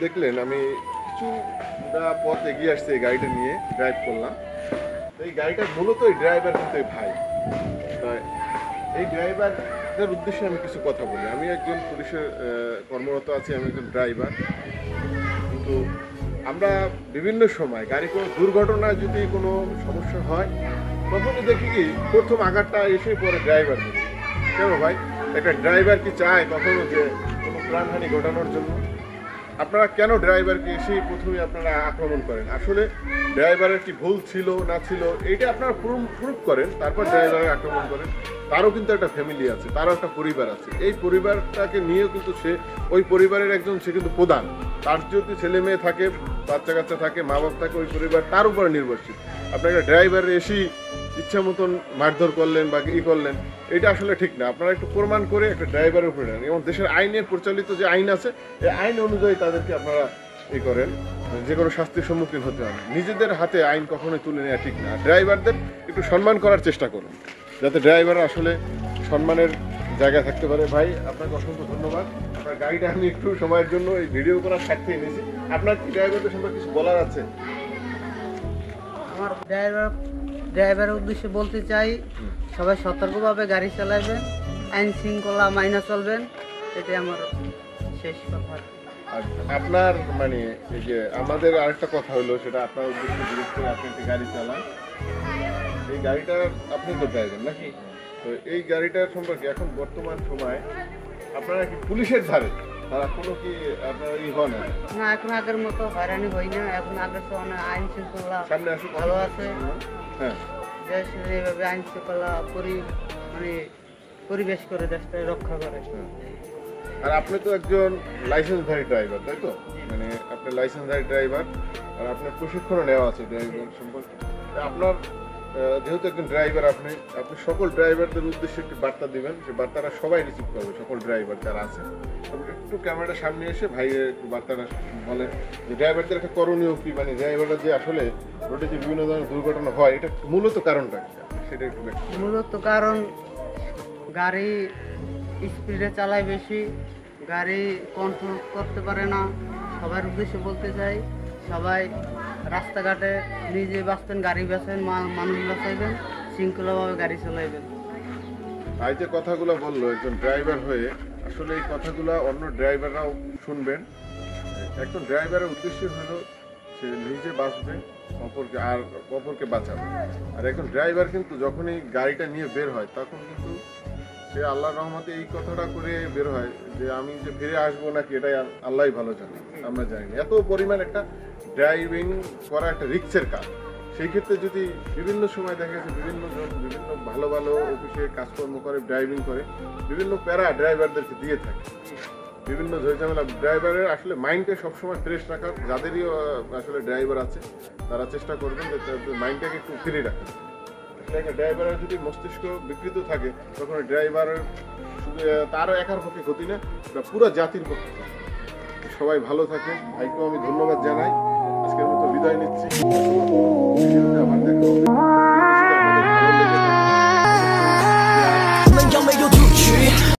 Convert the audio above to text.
দেখলেন আমি কিছুটা পথ এগিয়ে আসছি এই গাড়িটা নিয়ে ড্রাইভ করলাম। এই গাড়িটা মূলত এই ড্রাইভার কিন্তু এই ভাই। তাই এই ড্রাইভারদের উদ্দেশ্যে আমি কিছু কথা বলি। আমি একজন পুলিশের কর্মরত আছি, আমি একজন ড্রাইভার। কিন্তু আমরা বিভিন্ন সময় গাড়ি কোনো দুর্ঘটনায় যদি কোনো সমস্যা হয় তখনই দেখি কি প্রথম আঘাতটা এসে পরে ড্রাইভার ধরে। কেন ভাই, একটা ড্রাইভার কি চায় কখনো যে কোনো প্রাণহানি ঘটানোর জন্য? আপনারা কেন ড্রাইভারকে এসেই প্রথমে আপনারা আক্রমণ করেন? আসলে ড্রাইভারের কি ভুল ছিল না ছিল এইটা আপনারা প্রুফ করেন, তারপর ড্রাইভারের আক্রমণ করেন। তারও কিন্তু একটা ফ্যামিলি আছে, তারও একটা পরিবার আছে। এই পরিবারটাকে নিয়েও কিন্তু সে ওই পরিবারের একজন, সে কিন্তু প্রধান। তার যদি ছেলে মেয়ে থাকে, বাচ্চা কাচ্চা থাকে, মা বাপ থাকে, ওই পরিবার তার উপরে নির্ভরশীল। আপনি একটা ড্রাইভার এসেই ইচ্ছা মতন মারধর করলেন বা করলেন, এটা আসলে ঠিক না। আপনারা একটু প্রমাণ করে একটা ড্রাইভারের উপরে নেন এবং দেশের আইনের প্রচলিত যে আইন আছে এই আইন অনুযায়ী তাদেরকে আপনারা করেন, যে কোনো শাস্তির সম্মুখীন হতে হবে। নিজেদের হাতে আইন কখনোই তুলে নেওয়া ঠিক না। ড্রাইভারদের একটু সম্মান করার চেষ্টা করুন, যাতে ড্রাইভার আসলে সম্মানের জায়গা থাকতে পারে। ভাই, আপনাকে অসংখ্য ধন্যবাদ। আপনার গাড়িটা আমি একটু সময়ের জন্য এই ভিডিও করার স্বার্থে এনেছি। আপনার কি ড্রাইভারদের সম্পর্কে কিছু বলার আছে? আমার ড্রাইভারের উদ্দেশ্যে বলতে চাই, সবাই সতর্কভাবে গাড়ি চালাবেন, আইন শৃঙ্খলা মাইনা চলবেন, এটাই আমার শেষ কথা। আর আপনার মানে এই যে আমাদের আরেকটা কথা হলো, সেটা আপনার উদ্দেশ্যে বিশেষ করে আপনি একটি গাড়ি চালান, এই গাড়িটার আপনি তো ড্রাইভার নাকি? তো এই গাড়িটার সম্পর্কে এখন বর্তমান সময় আপনারা কি পুলিশের ধারে তারা কোনো কি আপনারা হন না? এখন আগের মতো হয়রানি হই না। এখন আগের তো অনেক আইন শৃঙ্খলা সামনে আসুন ভালো আছে। হ্যাঁ, দেশ এইভাবে আইন শৃঙ্খলা মানে পরিবেশ করে দেশটা রক্ষা করে। আর আপনি তো একজন লাইসেন্সধারী ড্রাইভার, তাই তো? মানে আপনি লাইসেন্সধারী ড্রাইভার, আর আপনার প্রশিক্ষণও নেওয়া আছে ড্রাইভার সম্পর্কে। আপনার যেহেতু একজন ড্রাইভার, আপনি সকল ড্রাইভারদের উদ্দেশ্যে একটি বার্তা দিবেন, যে বার্তাটা সবাই রিসিভ করবে, সকল ড্রাইভার যারা আছে। একটু ক্যামেরাটার সামনে এসে ভাইয়ের একটু বার্তাটা বলেন যে ড্রাইভারদের একটা করণীয় কি, মানে ড্রাইভাররা যে আসলে রোডে যে বিভিন্ন ধরনের দুর্ঘটনা হয়, এটা মূলত কারণটা কি সেটা একটু মূলত কারণ গাড়ি স্পিডে চালায় বেশি, গাড়ি কন্ট্রোল করতে পারে না। সবার উদ্দেশ্যে বলতে চাই, সবাই রাস্তাঘাটে নিজে বাঁচবেন, গাড়ি বাঁচবেন, মানুষ বাঁচাইবেন, শৃঙ্খলাভাবে গাড়ি চালাইবেন। ভাই যে কথাগুলো বললো একজন ড্রাইভার হয়ে, আসলে এই কথাগুলো অন্য ড্রাইভাররাও শুনবেন। একজন ড্রাইভারের উদ্দেশ্য হলো সে নিজে বাঁচবে, অপরকে বাঁচাবে। আর একজন ড্রাইভার কিন্তু যখনই গাড়িটা নিয়ে বের হয় তখন কিন্তু সে আল্লাহর রহমতে এই কথাটা করে বের হয় যে আমি যে ফিরে আসবো নাকি এটাই আল্লাহই ভালো জানে, আমরা জানি না। এত পরিমাণ একটা ড্রাইভিং করা একটা রিস্কের কাজ। সেই ক্ষেত্রে যদি বিভিন্ন সময় দেখা যাচ্ছে বিভিন্ন ভালো ভালো অফিসে কাজকর্ম করে, ড্রাইভিং করে, বিভিন্ন প্যারা ড্রাইভারদেরকে দিয়ে থাকে, বিভিন্ন ঝামেলা। ড্রাইভারের আসলে মাইন্ডকে সবসময় ফ্রেশ রাখার, যাদেরই আসলে ড্রাইভার আছে তারা চেষ্টা করবেন যে মাইন্ডটাকে একটু ফ্রি রাখেন। একটা ড্রাইভারের যদি মস্তিষ্ক বিকৃত থাকে তখন ড্রাইভারের শুধু তারও একার পক্ষে ক্ষতি না, পুরো জাতির পক্ষে। সবাই ভালো থাকেন। ভাইকেও আমি ধন্যবাদ জানাই। আজকের মতো বিদায় নিচ্ছি। আবার দেখা হবে।